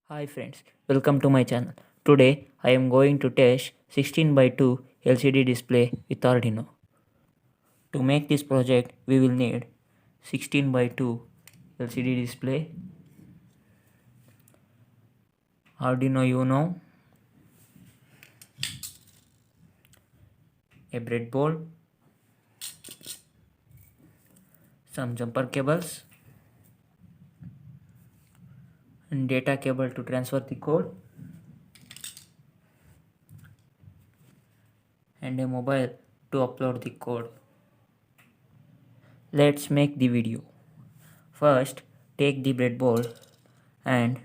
Hi friends, welcome to my channel. Today I am going to test 16 by 2 LCD display with Ardino. To make this project we will need 16 by 2 LCD display, Ardino Uno, a breadboard, some jumper cables and data cable to transfer the code, and a mobile to upload the code. Let's make the video. First, take the breadboard and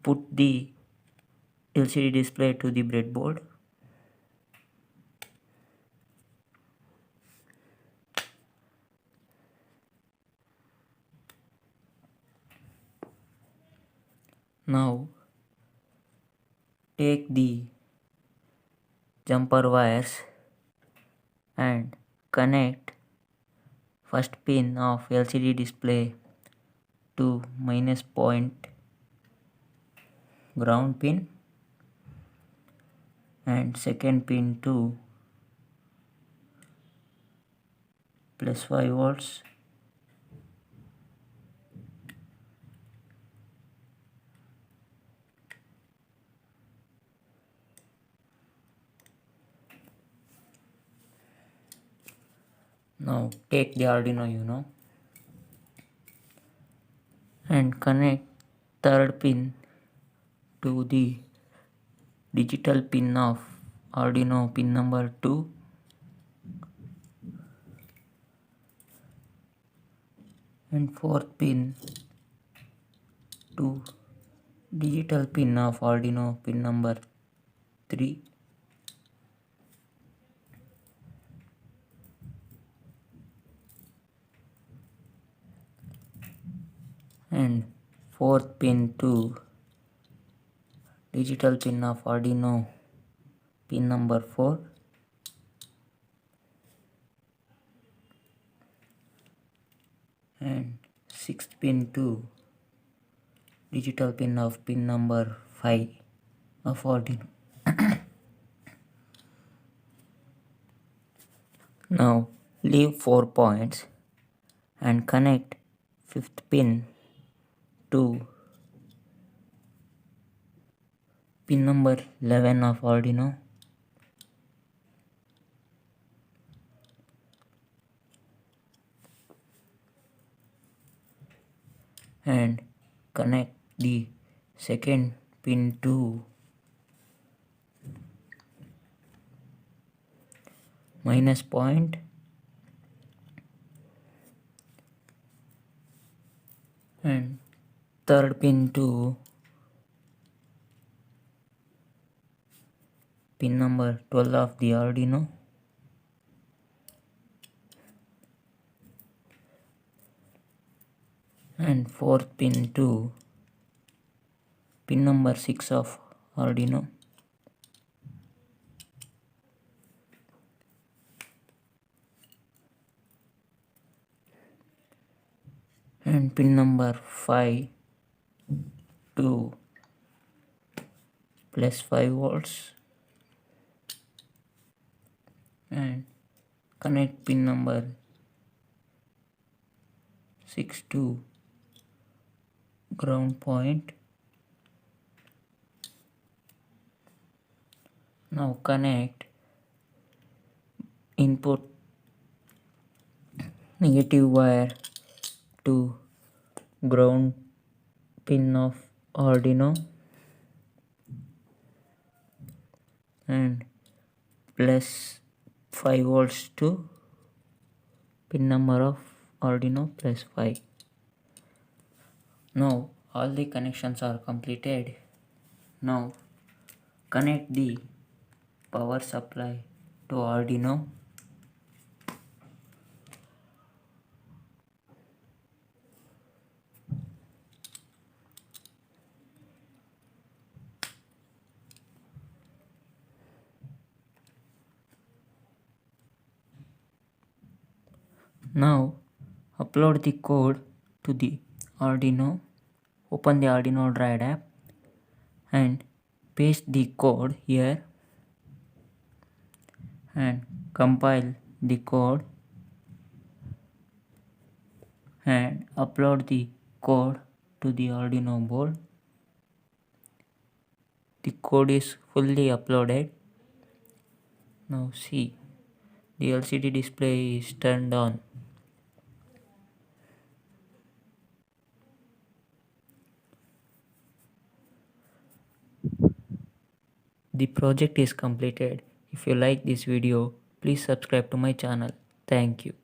put the LCD display to the breadboard. Now take the jumper wires and connect first pin of LCD display to minus point ground pin and second pin to plus 5 volts. Now take the Ardino Uno and connect third pin to the digital pin of Ardino pin number 2 and fourth pin to digital pin of Ardino pin number 3. And fourth pin to digital pin of Ardino pin number 4, and sixth pin to digital pin of pin number 5 of Ardino. Now leave 4 points and connect fifth pin to pin number 11 of Ardino and connect the second pin to minus point and third pin to pin number 12 of the Ardino and fourth pin to pin number 6 of Ardino and pin number 5 to plus 5 volts and connect pin number 6 to ground point. Now connect input negative wire to ground pin of Ardino and plus 5 volts to pin number of Ardino plus 5. Now all the connections are completed. Now connect the power supply to Ardino Now upload the code to the Ardino Open the Ardunio Drive app and paste the code here and compile the code and upload the code to the Arduino board. The code is fully uploaded. Now see, the LCD display is turned on. The project is completed. If you like this video, please subscribe to my channel. Thank you.